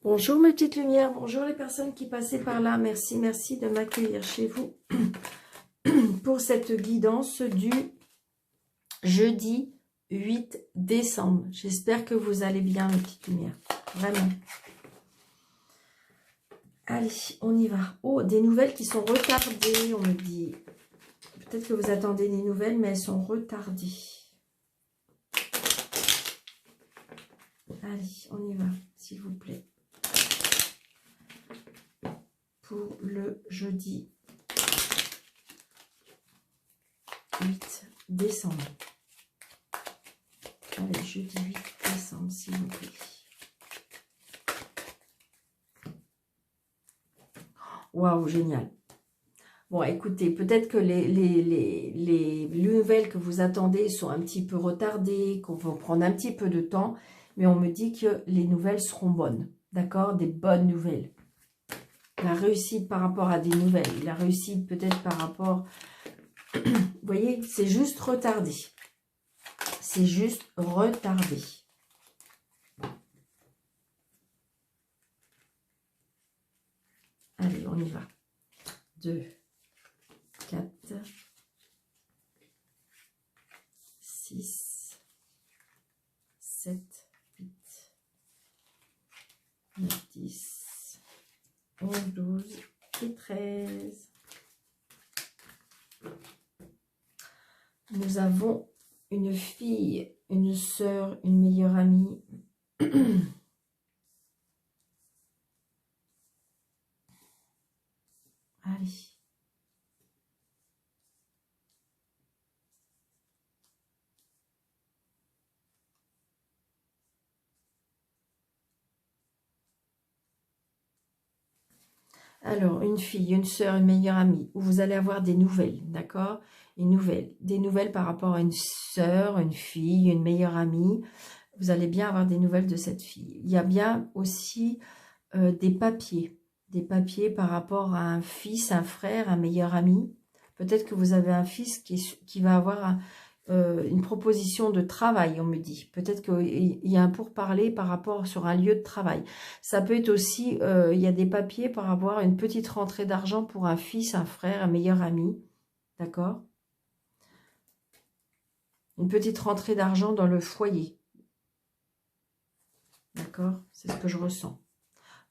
Bonjour mes petites lumières, bonjour les personnes qui passaient par là. Merci, merci de m'accueillir chez vous pour cette guidance du jeudi 8 décembre. J'espère que vous allez bien mes petites lumières, vraiment. Allez, on y va. Oh, des nouvelles qui sont retardées, on me dit. Peut-être que vous attendez des nouvelles, mais elles sont retardées. Allez, on y va, s'il vous plaît. Pour le jeudi 8 décembre. Allez, jeudi 8 décembre, s'il vous plaît. Waouh, génial. Bon, écoutez, peut-être que les nouvelles que vous attendez sont un petit peu retardées, qu'on va prendre un petit peu de temps, mais on me dit que les nouvelles seront bonnes, d'accord? Des bonnes nouvelles. La réussite par rapport à des nouvelles, la réussite peut-être par rapport... Vous voyez, c'est juste retardé. C'est juste retardé. Allez, on y va. 2, 4, 6, 7, 8, 9, 10, 11, 12 et 13. Nous avons une fille, une sœur, une meilleure amie. Allez. Alors, une fille, une sœur, une meilleure amie, où vous allez avoir des nouvelles, d'accord? Des nouvelles par rapport à une sœur, une fille, une meilleure amie. Vous allez bien avoir des nouvelles de cette fille. Il y a bien aussi des papiers par rapport à un fils, un frère, un meilleur ami. Peut-être que vous avez un fils qui va avoir une proposition de travail, on me dit. Peut-être qu'il y a un pourparler par rapport sur un lieu de travail. Ça peut être aussi, il y a des papiers par avoir une petite rentrée d'argent pour un fils, un frère, un meilleur ami. D'accord? Une petite rentrée d'argent dans le foyer. D'accord? C'est ce que je ressens.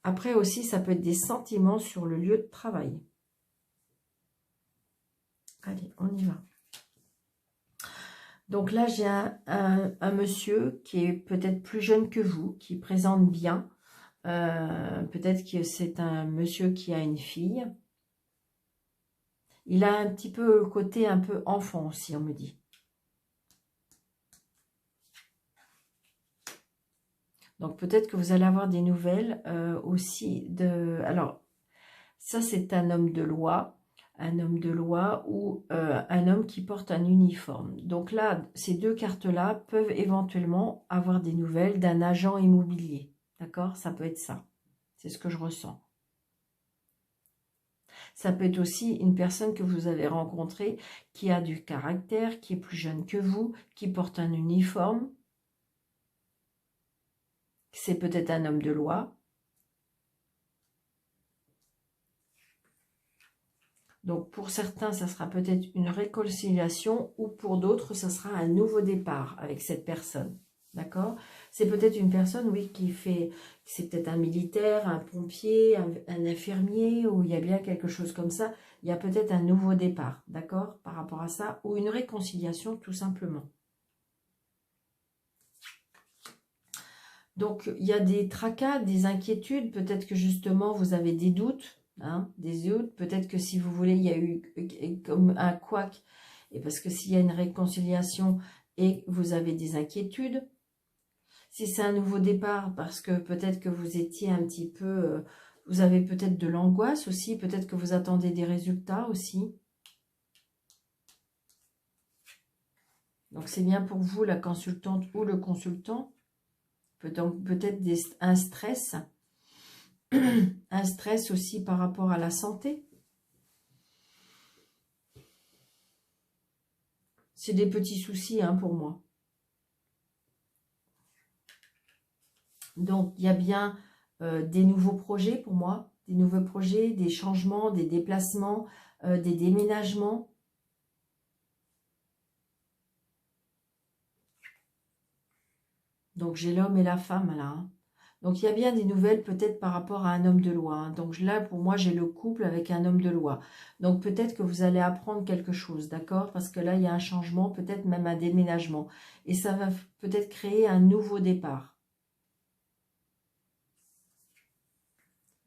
Après aussi, ça peut être des sentiments sur le lieu de travail. Allez, on y va. Donc là, j'ai un monsieur qui est peut-être plus jeune que vous, qui présente bien. Peut-être que c'est un monsieur qui a une fille. Il a un petit peu le côté un peu enfant aussi, on me dit. Donc peut-être que vous allez avoir des nouvelles aussi de... Alors, ça c'est un homme de loi. Un homme de loi ou un homme qui porte un uniforme. Donc là, ces deux cartes-là peuvent éventuellement avoir des nouvelles d'un agent immobilier. D'accord? Ça peut être ça. C'est ce que je ressens. Ça peut être aussi une personne que vous avez rencontrée qui a du caractère, qui est plus jeune que vous, qui porte un uniforme. C'est peut-être un homme de loi. Donc, pour certains, ça sera peut-être une réconciliation ou pour d'autres, ça sera un nouveau départ avec cette personne. D'accord? C'est peut-être une personne, oui, c'est peut-être un militaire, un pompier, un infirmier, ou il y a bien quelque chose comme ça. Il y a peut-être un nouveau départ, d'accord? Par rapport à ça, ou une réconciliation, tout simplement. Donc, il y a des tracas, des inquiétudes. Peut-être que justement, vous avez des doutes. Hein, des doutes, peut-être que si vous voulez, il y a eu comme un couac, et parce que s'il y a une réconciliation et vous avez des inquiétudes, si c'est un nouveau départ, parce que peut-être que vous étiez un petit peu, vous avez peut-être de l'angoisse aussi, peut-être que vous attendez des résultats aussi. Donc c'est bien pour vous, la consultante ou le consultant, donc peut-être un stress. Un stress aussi par rapport à la santé. C'est des petits soucis hein, pour moi. Donc, il y a bien des nouveaux projets pour moi, des nouveaux projets, des changements, des déplacements, des déménagements. Donc j'ai l'homme et la femme là, hein. Donc il y a bien des nouvelles peut-être par rapport à un homme de loi, hein. Donc là pour moi j'ai le couple avec un homme de loi. Donc peut-être que vous allez apprendre quelque chose, d'accord? Parce que là il y a un changement, peut-être même un déménagement. Et ça va peut-être créer un nouveau départ.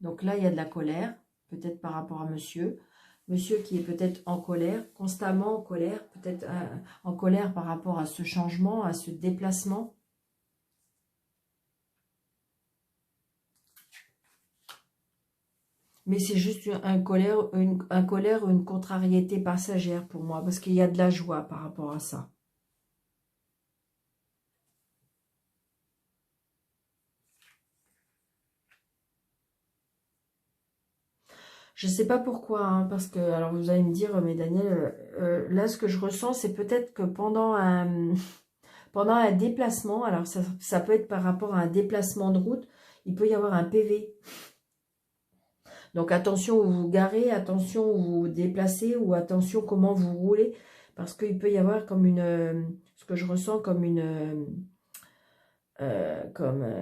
Donc là il y a de la colère, peut-être par rapport à monsieur. Monsieur qui est peut-être en colère, constamment en colère, peut-être en colère par rapport à ce changement, à ce déplacement. Mais c'est juste un colère, un colère ou une contrariété passagère pour moi, parce qu'il y a de la joie par rapport à ça. Je ne sais pas pourquoi, hein, parce que, alors vous allez me dire, mais Daniel, là ce que je ressens, c'est peut-être que pendant un déplacement, alors ça peut être par rapport à un déplacement de route, il peut y avoir un PV. Donc attention où vous vous garez, attention où vous vous déplacez, ou attention comment vous roulez, parce qu'il peut y avoir comme ce que je ressens comme comme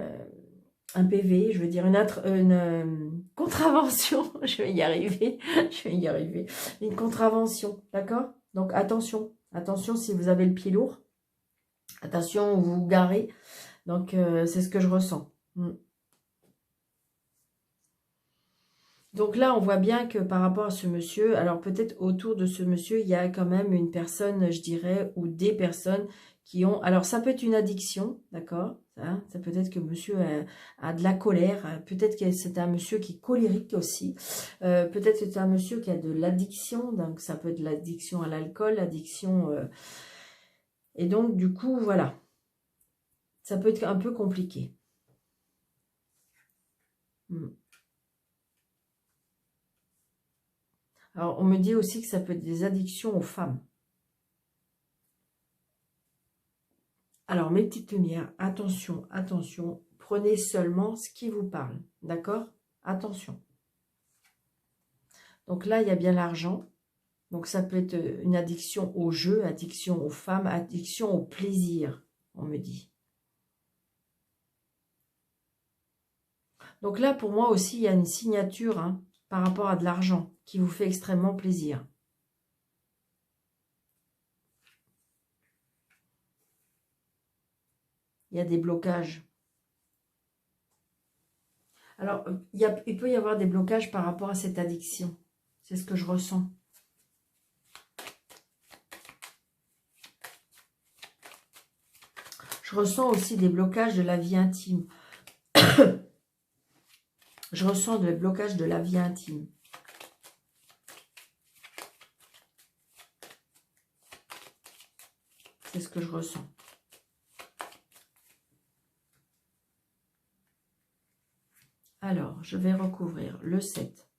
un PV, je veux dire une contravention, je vais y arriver, je vais y arriver, une contravention, d'accord? Donc attention, attention si vous avez le pied lourd, attention où vous vous garez, donc c'est ce que je ressens. Donc là, on voit bien que par rapport à ce monsieur, alors peut-être autour de ce monsieur, il y a quand même une personne, je dirais, ou des personnes qui ont... Alors ça peut être une addiction, d'accord, ça peut être que monsieur a de la colère, peut-être que c'est un monsieur qui est colérique aussi, peut-être que c'est un monsieur qui a de l'addiction, donc ça peut être l'addiction à l'alcool, l'addiction... et donc du coup, voilà, ça peut être un peu compliqué. Alors, on me dit aussi que ça peut être des addictions aux femmes. Alors, mes petites lumières, attention, attention, prenez seulement ce qui vous parle, d'accord? Attention. Donc là, il y a bien l'argent. Donc, ça peut être une addiction au jeu, addiction aux femmes, addiction au plaisir, on me dit. Donc là, pour moi aussi, il y a une signature par rapport à de l'argent qui vous fait extrêmement plaisir. Il y a des blocages. Alors, il peut y avoir des blocages par rapport à cette addiction. C'est ce que je ressens. Je ressens aussi des blocages de la vie intime. Je ressens des blocages de la vie intime. C'est ce que je ressens. Alors, je vais recouvrir le 7.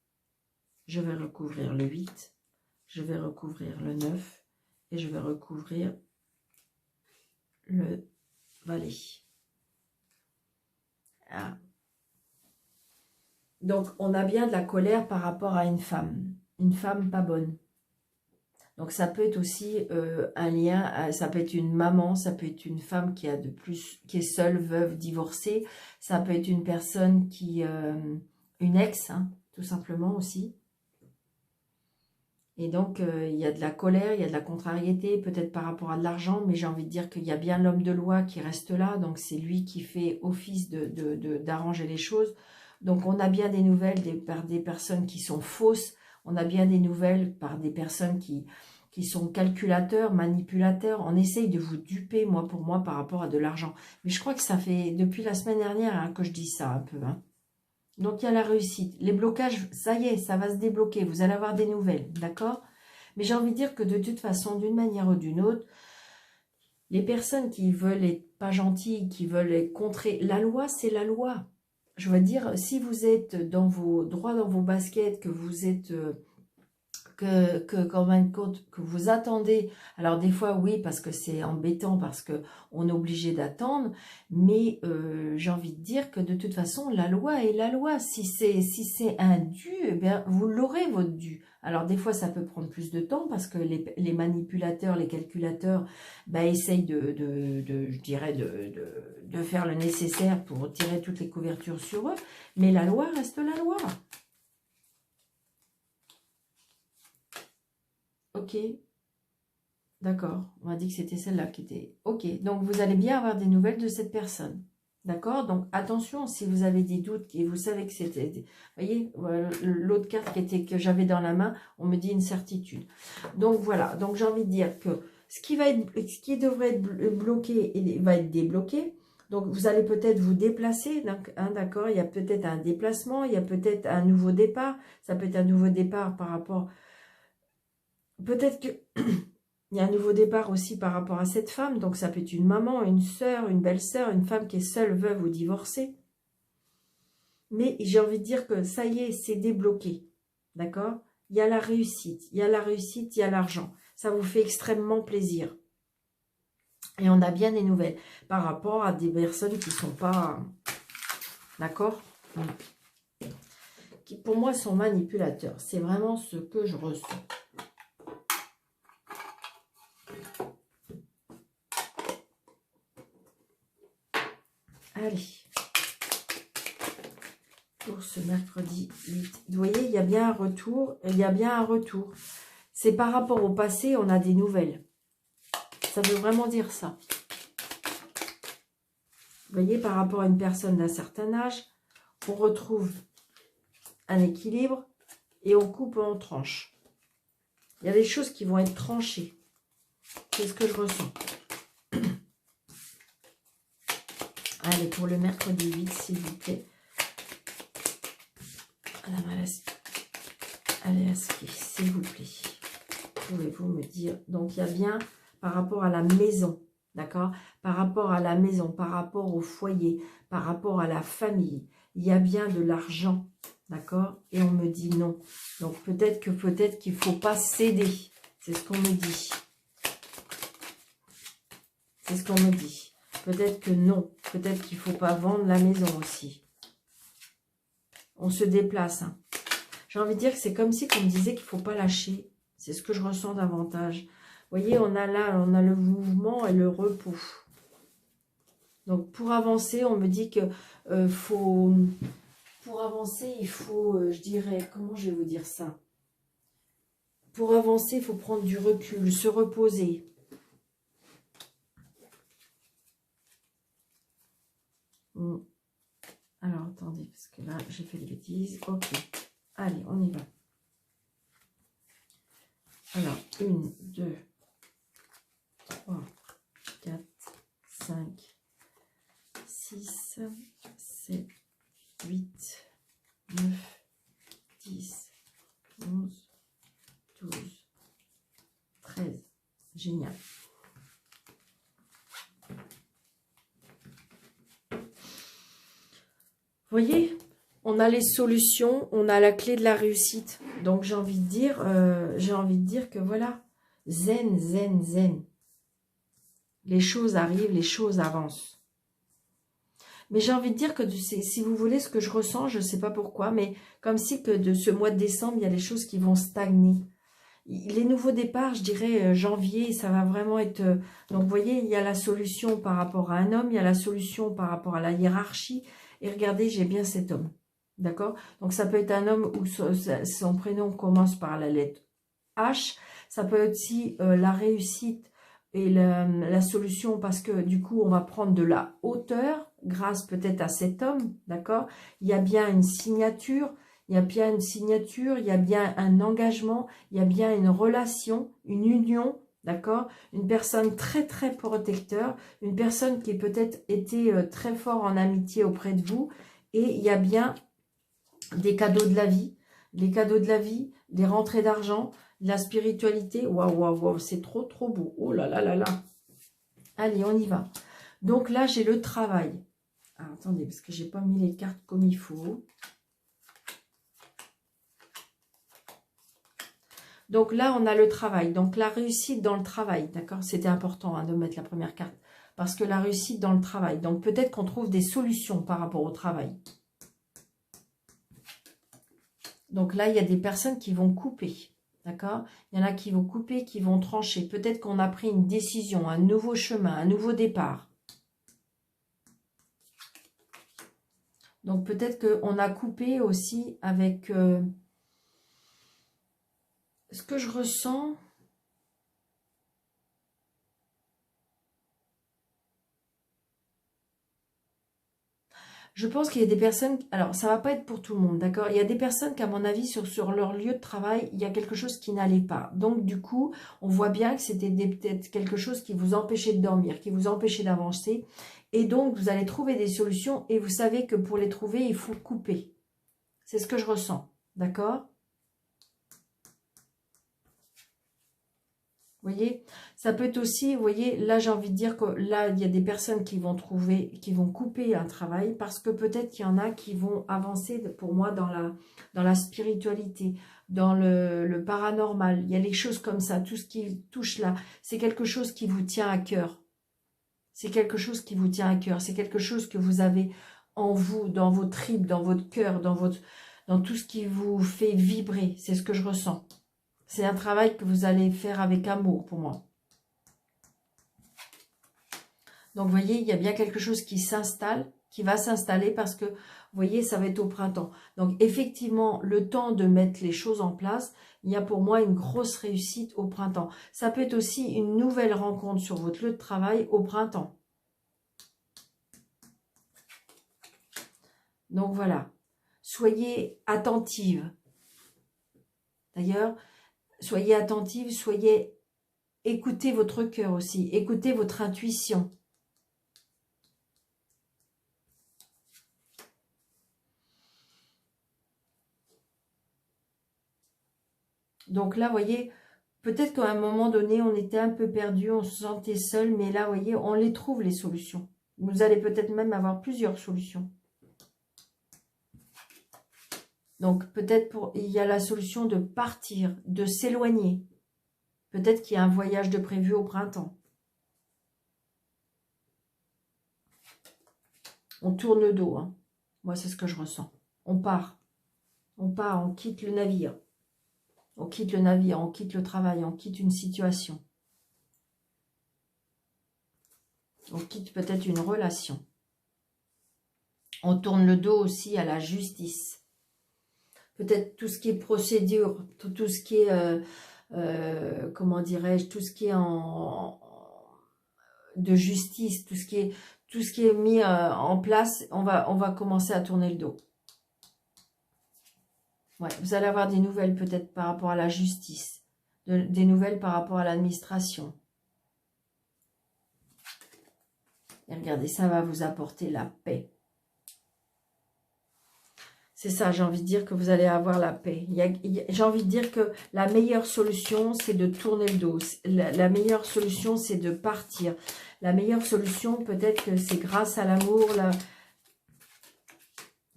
Je vais recouvrir le 8. Je vais recouvrir le 9. Et je vais recouvrir le valet. Ah. Donc, on a bien de la colère par rapport à une femme pas bonne. Donc, ça peut être aussi un lien, ça peut être une maman, ça peut être une femme qui est seule, veuve, divorcée. Ça peut être une personne une ex, tout simplement aussi. Et donc, il y a de la colère, il y a de la contrariété, peut-être par rapport à de l'argent, mais j'ai envie de dire qu'il y a bien l'homme de loi qui reste là, donc c'est lui qui fait office d'arranger les choses. Donc, on a bien des nouvelles par des personnes qui sont fausses, on a bien des nouvelles par des personnes qui sont calculateurs, manipulateurs. On essaye de vous duper, pour moi, par rapport à de l'argent. Mais je crois que ça fait depuis la semaine dernière que je dis ça un peu. Donc, il y a la réussite. Les blocages, ça y est, ça va se débloquer. Vous allez avoir des nouvelles, d'accord? Mais j'ai envie de dire que de toute façon, d'une manière ou d'une autre, les personnes qui veulent être pas gentilles, qui veulent être contrer la loi, c'est la loi. Je veux dire, si vous êtes dans vos droits, dans vos baskets, que vous êtes qu'en fin de compte, que vous attendez. Alors des fois, oui, parce que c'est embêtant, parce qu'on est obligé d'attendre, mais j'ai envie de dire que de toute façon, la loi est la loi. Si c'est un dû, eh bien, vous l'aurez, votre dû. Alors des fois, ça peut prendre plus de temps, parce que les manipulateurs, les calculateurs, bah, essayent je dirais, de faire le nécessaire pour tirer toutes les couvertures sur eux, mais la loi reste la loi. Ok, d'accord. On m'a dit que c'était celle-là qui était... Ok, donc vous allez bien avoir des nouvelles de cette personne. D'accord. Donc attention, si vous avez des doutes et vous savez que c'était... Vous voyez, l'autre carte que j'avais dans la main, on me dit une certitude. Donc voilà, donc j'ai envie de dire que ce qui devrait être bloqué, il va être débloqué. Donc vous allez peut-être vous déplacer, hein, d'accord. Il y a peut-être un déplacement, il y a peut-être un nouveau départ. Ça peut être un nouveau départ par rapport... Peut-être que il y a un nouveau départ aussi par rapport à cette femme. Donc ça peut être une maman, une sœur, une belle-sœur, une femme qui est seule, veuve ou divorcée. Mais j'ai envie de dire que ça y est, c'est débloqué. D'accord? Il y a la réussite. Il y a la réussite, il y a l'argent. Ça vous fait extrêmement plaisir. Et on a bien des nouvelles par rapport à des personnes qui ne sont pas... D'accord? Qui pour moi sont manipulateurs. C'est vraiment ce que je ressens. Allez, pour ce mercredi 8. Vous voyez, il y a bien un retour. Il y a bien un retour. C'est par rapport au passé, on a des nouvelles. Ça veut vraiment dire ça. Vous voyez, par rapport à une personne d'un certain âge, on retrouve un équilibre et on coupe en tranches. Il y a des choses qui vont être tranchées. C'est ce que je ressens. Allez, pour le mercredi 8, s'il vous plaît. Allez, s'il vous plaît. Pouvez-vous me dire? Donc, il y a bien par rapport à la maison, d'accord? Par rapport à la maison, par rapport au foyer, par rapport à la famille, il y a bien de l'argent, d'accord? Et on me dit non. Donc, peut-être qu'il ne faut pas céder. C'est ce qu'on me dit. C'est ce qu'on me dit. Peut-être que non. Peut-être qu'il ne faut pas vendre la maison aussi. On se déplace. Hein. J'ai envie de dire que c'est comme si on me disait qu'il ne faut pas lâcher. C'est ce que je ressens davantage. Vous voyez, on a là, on a le mouvement et le repos. Donc, pour avancer, on me dit que pour avancer, il faut, je dirais, comment je vais vous dire ça? Pour avancer, il faut prendre du recul, se reposer. Alors, attendez, parce que là, j'ai fait des bêtises. Ok. Allez, on y va. Alors, 1, 2, 3, 4, 5, 6, 7, 8, 9, 10, 11, 12, 13. Génial. Vous voyez, on a les solutions, on a la clé de la réussite. Donc j'ai envie de dire que voilà, zen, zen, zen. Les choses arrivent, les choses avancent. Mais j'ai envie de dire que si vous voulez ce que je ressens, je ne sais pas pourquoi, mais comme si que de ce mois de décembre, il y a des choses qui vont stagner. Les nouveaux départs, je dirais janvier, ça va vraiment être... donc vous voyez, il y a la solution par rapport à un homme, il y a la solution par rapport à la hiérarchie. Et regardez, j'ai bien cet homme. D'accord? Donc ça peut être un homme où son prénom commence par la lettre H. Ça peut être aussi la réussite et la solution parce que du coup, on va prendre de la hauteur grâce peut-être à cet homme. D'accord? Il y a bien une signature. Il y a bien une signature, il y a bien un engagement, il y a bien une relation, une union, d'accord? Une personne très très protecteur, une personne qui peut-être été très fort en amitié auprès de vous. Et il y a bien des cadeaux de la vie, les cadeaux de la vie, des rentrées d'argent, la spiritualité. Waouh, waouh, waouh, c'est trop trop beau. Oh là là là là. Allez, on y va. Donc là, j'ai le travail. Ah, attendez, parce que j'ai pas mis les cartes comme il faut. Donc là, on a le travail. Donc la réussite dans le travail, d'accord? C'était important hein, de mettre la première carte. Parce que la réussite dans le travail. Donc peut-être qu'on trouve des solutions par rapport au travail. Donc là, il y a des personnes qui vont couper. D'accord? Il y en a qui vont couper, qui vont trancher. Peut-être qu'on a pris une décision, un nouveau chemin, un nouveau départ. Donc peut-être qu'on a coupé aussi avec ce que je ressens. Je pense qu'il y a des personnes, alors ça va pas être pour tout le monde, d'accord? Il y a des personnes qu'à mon avis, sur leur lieu de travail, il y a quelque chose qui n'allait pas. Donc du coup, on voit bien que c'était peut-être quelque chose qui vous empêchait de dormir, qui vous empêchait d'avancer. Et donc, vous allez trouver des solutions et vous savez que pour les trouver, il faut couper. C'est ce que je ressens, d'accord? Vous voyez, ça peut être aussi, vous voyez, là j'ai envie de dire que là il y a des personnes qui vont trouver, qui vont couper un travail parce que peut-être qu'il y en a qui vont avancer pour moi dans la spiritualité, dans le paranormal. Il y a des choses comme ça, tout ce qui touche là, c'est quelque chose qui vous tient à cœur. C'est quelque chose qui vous tient à cœur, c'est quelque chose que vous avez en vous, dans vos tripes, dans votre cœur, dans tout ce qui vous fait vibrer. C'est ce que je ressens. C'est un travail que vous allez faire avec amour pour moi. Donc, vous voyez, il y a bien quelque chose qui s'installe, qui va s'installer parce que, vous voyez, ça va être au printemps. Donc, effectivement, le temps de mettre les choses en place, il y a pour moi une grosse réussite au printemps. Ça peut être aussi une nouvelle rencontre sur votre lieu de travail au printemps. Donc, voilà. Soyez attentive. D'ailleurs, soyez attentive, écoutez votre cœur aussi, écoutez votre intuition. Donc là, vous voyez, peut-être qu'à un moment donné, on était un peu perdu, on se sentait seul, mais là, vous voyez, on les trouve, les solutions. Vous allez peut-être même avoir plusieurs solutions. Donc peut-être il y a la solution de partir, de s'éloigner. Peut-être qu'il y a un voyage de prévu au printemps. On tourne le dos, hein. Moi, c'est ce que je ressens. On part, on quitte le navire. On quitte le navire, on quitte le travail, on quitte une situation. On quitte peut-être une relation. On tourne le dos aussi à la justice. Peut-être tout ce qui est procédure, tout ce qui est, comment dirais-je, tout ce qui est de justice, tout ce qui est mis en place, on va commencer à tourner le dos. Ouais, vous allez avoir des nouvelles peut-être par rapport à la justice, des nouvelles par rapport à l'administration. Et regardez, ça va vous apporter la paix. C'est ça, j'ai envie de dire que vous allez avoir la paix. J'ai envie de dire que la meilleure solution, c'est de tourner le dos. La meilleure solution, c'est de partir. La meilleure solution, peut-être que c'est grâce à l'amour.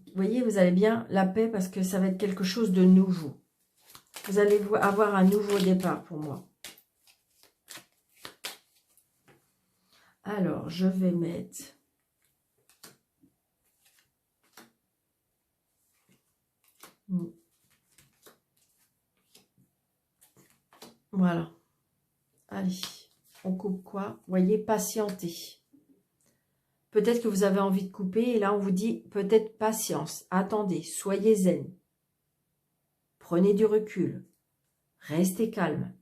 Vous voyez, vous allez bien la paix parce que ça va être quelque chose de nouveau. Vous allez avoir un nouveau départ pour moi. Alors, je vais mettre... Voilà. Allez, on coupe quoi? Vous voyez, patienter. Peut-être que vous avez envie de couper et là, on vous dit peut-être patience. Attendez, soyez zen. Prenez du recul. Restez calme.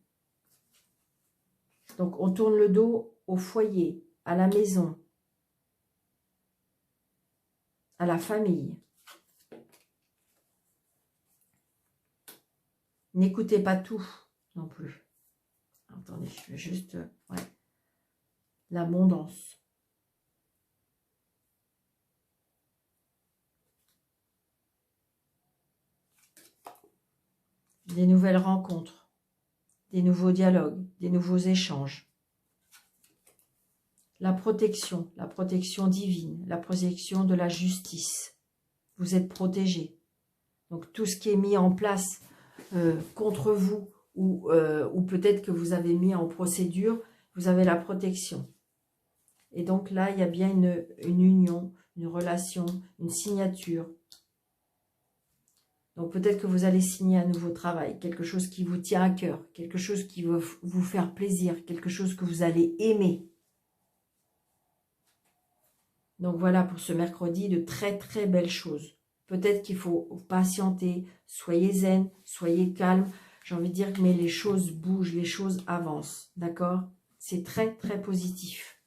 Donc, on tourne le dos au foyer, à la maison, à la famille. N'écoutez pas tout non plus. Attendez, je vais juste... Ouais. L'abondance. Des nouvelles rencontres. Des nouveaux dialogues. Des nouveaux échanges. La protection divine. La protection de la justice. Vous êtes protégés. Donc tout ce qui est mis en place contre vous ou peut-être que vous avez mis en procédure, vous avez la protection. Et donc là, il y a bien une union, une relation, une signature. Donc peut-être que vous allez signer un nouveau travail, quelque chose qui vous tient à cœur, quelque chose qui va vous faire plaisir, quelque chose que vous allez aimer. Donc voilà pour ce mercredi, de très très belles choses. Peut-être qu'il faut patienter, soyez zen, soyez calme. J'ai envie de dire, mais les choses bougent, les choses avancent, d'accord? C'est très très positif.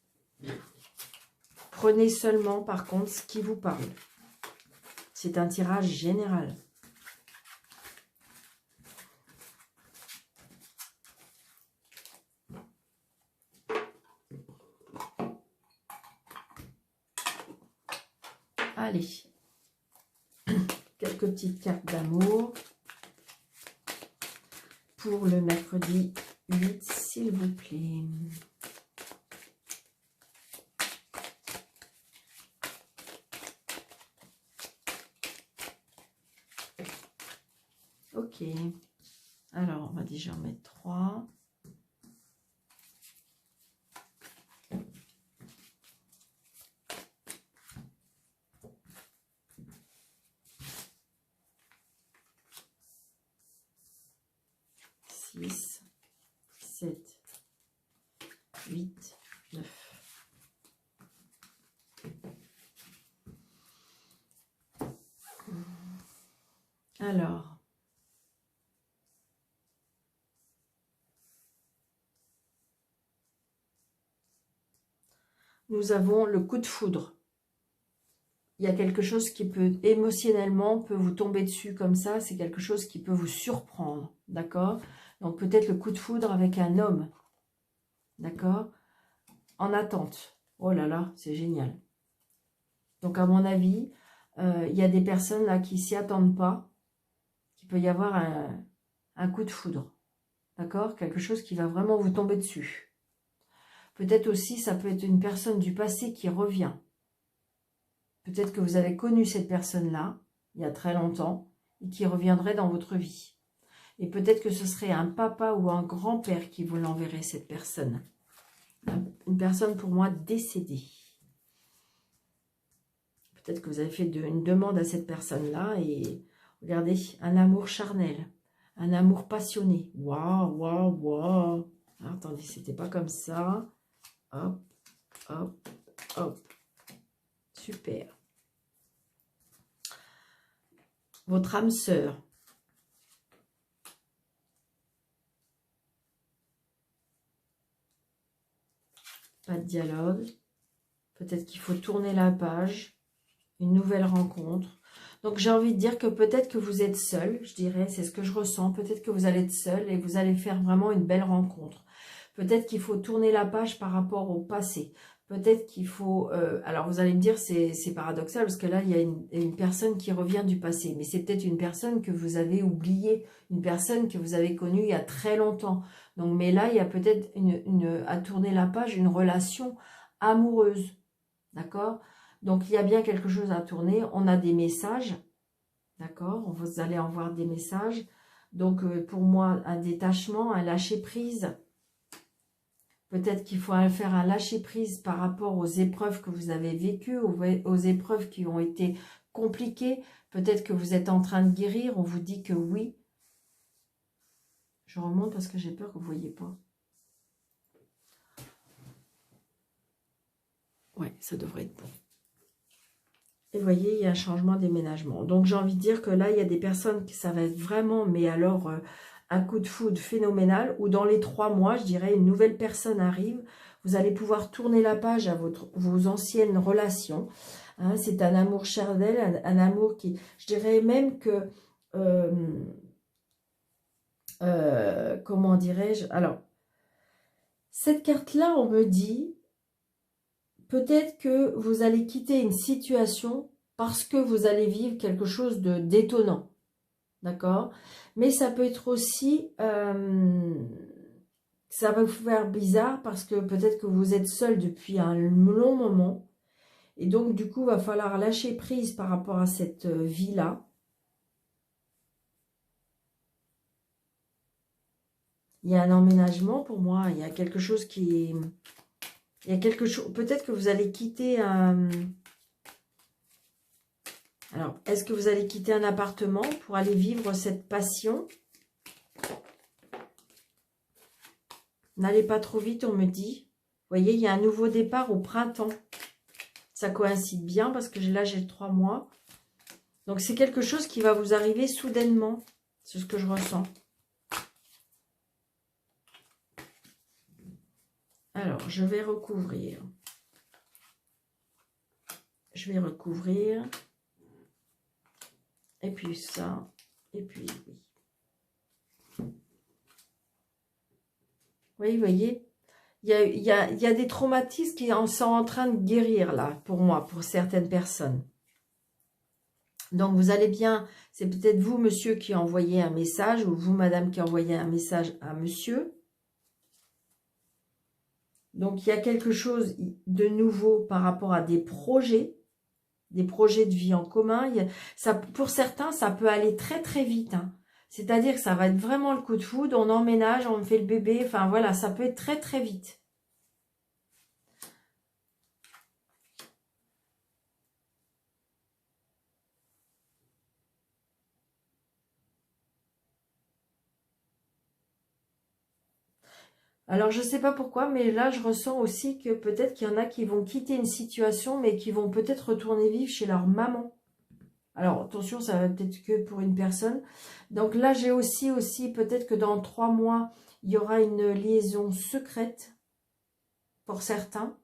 Prenez seulement par contre ce qui vous parle. C'est un tirage général. Allez, quelques petites cartes d'amour pour le mercredi 8, s'il vous plaît. Ok, alors on va déjà en mettre 3. Six, 7, 8, 9. Alors, nous avons le coup de foudre. Il y a quelque chose qui peut, émotionnellement, peut vous tomber dessus comme ça. C'est quelque chose qui peut vous surprendre, d'accord? Donc peut-être le coup de foudre avec un homme, d'accord? En attente. Oh là là, c'est génial. Donc à mon avis, il y a des personnes là qui s'y attendent pas, qu'il peut y avoir un coup de foudre, d'accord? Quelque chose qui va vraiment vous tomber dessus. Peut-être aussi, ça peut être une personne du passé qui revient. Peut-être que vous avez connu cette personne-là, il y a très longtemps, et qui reviendrait dans votre vie. Et peut-être que ce serait un papa ou un grand-père qui vous l'enverrait, cette personne. Une personne, pour moi, décédée. Peut-être que vous avez fait une demande à cette personne-là, et regardez, un amour charnel, un amour passionné. Waouh, waouh, waouh. Attendez, c'était pas comme ça. Hop, hop, hop. Super. Votre âme sœur. Pas de dialogue. Peut-être qu'il faut tourner la page. Une nouvelle rencontre. Donc j'ai envie de dire que peut-être que vous êtes seul, je dirais, c'est ce que je ressens. Peut-être que vous allez être seul et vous allez faire vraiment une belle rencontre. Peut-être qu'il faut tourner la page par rapport au passé. Peut-être qu'il faut... alors vous allez me dire, c'est paradoxal parce que là, il y a une personne qui revient du passé. Mais c'est peut-être une personne que vous avez oubliée, une personne que vous avez connue il y a très longtemps. Donc, mais là, il y a peut-être à tourner la page, une relation amoureuse. D'accord? Donc, il y a bien quelque chose à tourner. On a des messages. D'accord? Vous allez en voir des messages. Donc, pour moi, un détachement, un lâcher-prise. Peut-être qu'il faut faire un lâcher-prise par rapport aux épreuves que vous avez vécues, aux épreuves qui ont été compliquées. Peut-être que vous êtes en train de guérir. On vous dit que oui. Je remonte parce que j'ai peur que vous ne voyez pas. Ouais, ça devrait être bon. Et vous voyez, il y a un changement d'aménagement. Donc, j'ai envie de dire que là, il y a des personnes qui ça va être vraiment, mais alors, un coup de foudre phénoménal. Ou dans les 3 mois, je dirais, une nouvelle personne arrive. Vous allez pouvoir tourner la page à vos anciennes relations. Hein, c'est un amour charnel, un amour qui... Je dirais même que... comment dirais-je? Alors, cette carte-là, on me dit... Peut-être que vous allez quitter une situation parce que vous allez vivre quelque chose de d'étonnant. D'accord? Mais ça peut être aussi... ça va vous faire bizarre parce que peut-être que vous êtes seul depuis un long moment. Et donc, du coup, il va falloir lâcher prise par rapport à cette vie-là. Il y a un emménagement pour moi. Il y a quelque chose qui... Il y a quelque chose... Peut-être que vous allez quitter un... Alors, est-ce que vous allez quitter un appartement pour aller vivre cette passion? N'allez pas trop vite, on me dit. Vous voyez, il y a un nouveau départ au printemps. Ça coïncide bien parce que là, j'ai 3 mois. Donc, c'est quelque chose qui va vous arriver soudainement. C'est ce que je ressens. Alors, je vais recouvrir. Je vais recouvrir. Et puis ça. Et puis oui. Oui, vous voyez, il y a des traumatismes qui sont en train de guérir là, pour moi, pour certaines personnes. Donc, vous allez bien, c'est peut-être vous, monsieur, qui envoyez un message, ou vous, madame, qui envoyez un message à monsieur. Donc, il y a quelque chose de nouveau par rapport à des projets de vie en commun. Ça, pour certains, ça peut aller très, très vite, hein. C'est-à-dire que ça va être vraiment le coup de foudre, on emménage, on fait le bébé, enfin voilà, ça peut être très très vite. Alors je ne sais pas pourquoi, mais là je ressens aussi que peut-être qu'il y en a qui vont quitter une situation, mais qui vont peut-être retourner vivre chez leur maman. Alors attention, ça va peut-être que pour une personne. Donc là j'ai aussi peut-être que dans 3 mois, il y aura une liaison secrète pour certains.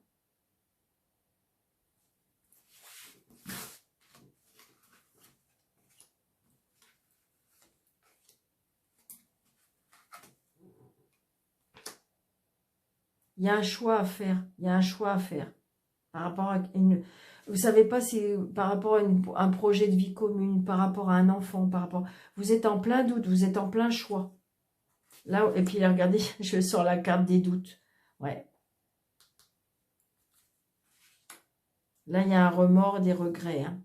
Il y a un choix à faire. Il y a un choix à faire. Par rapport à une... Vous savez pas si par rapport à un projet de vie commune, par rapport à un enfant, par rapport... Vous êtes en plein doute, vous êtes en plein choix. Là, et puis regardez, je sors la carte des doutes. Ouais. Là, il y a un remords, des regrets. Hein.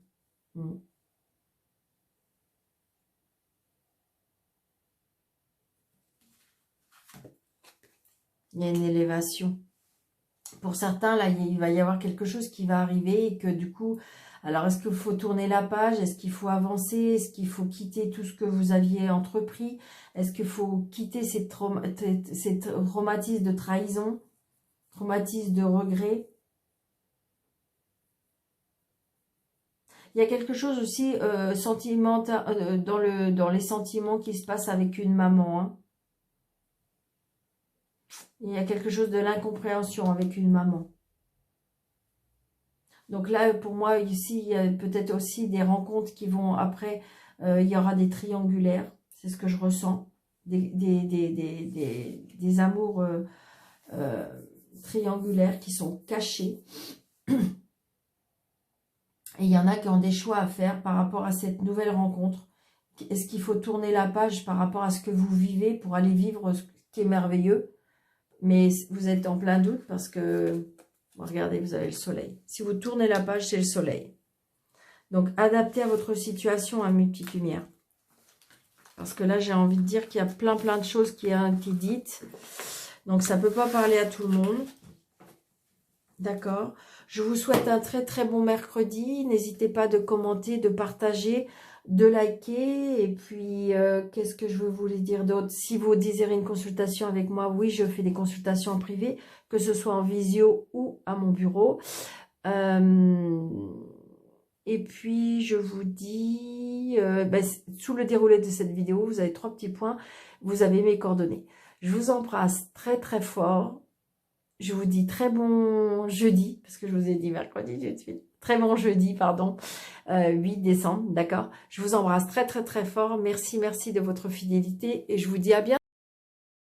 Il y a une élévation. Pour certains, là, il va y avoir quelque chose qui va arriver et que du coup, alors est-ce qu'il faut tourner la page? Est-ce qu'il faut avancer? Est-ce qu'il faut quitter tout ce que vous aviez entrepris? Est-ce qu'il faut quitter ces traumatismes de trahison, traumatismes de regret? Il y a quelque chose aussi sentimental dans les sentiments qui se passent avec une maman. Hein. Il y a quelque chose de l'incompréhension avec une maman. Donc là, pour moi, ici, il y a peut-être aussi des rencontres qui vont après, il y aura des triangulaires, c'est ce que je ressens, des amours triangulaires qui sont cachés. Et il y en a qui ont des choix à faire par rapport à cette nouvelle rencontre. Est-ce qu'il faut tourner la page par rapport à ce que vous vivez pour aller vivre ce qui est merveilleux? Mais vous êtes en plein doute parce que... Regardez, vous avez le soleil. Si vous tournez la page, c'est le soleil. Donc, adaptez à votre situation, à mes petites lumières. Parce que là, j'ai envie de dire qu'il y a plein de choses qui ont été dites. Donc, ça ne peut pas parler à tout le monde. D'accord. Je vous souhaite un très bon mercredi. N'hésitez pas de commenter, de partager, de liker. Et puis, qu'est-ce que je voulais dire d'autre? Si vous désirez une consultation avec moi, oui, je fais des consultations en privé, que ce soit en visio ou à mon bureau. Et puis, je vous dis, sous le déroulé de cette vidéo, vous avez 3 petits points. Vous avez mes coordonnées. Je vous embrasse très fort. Je vous dis très bon jeudi, parce que je vous ai dit mercredi tout de suite. Très bon jeudi, pardon, 8 décembre, d'accord. Je vous embrasse très fort. Merci de votre fidélité et je vous dis à bientôt.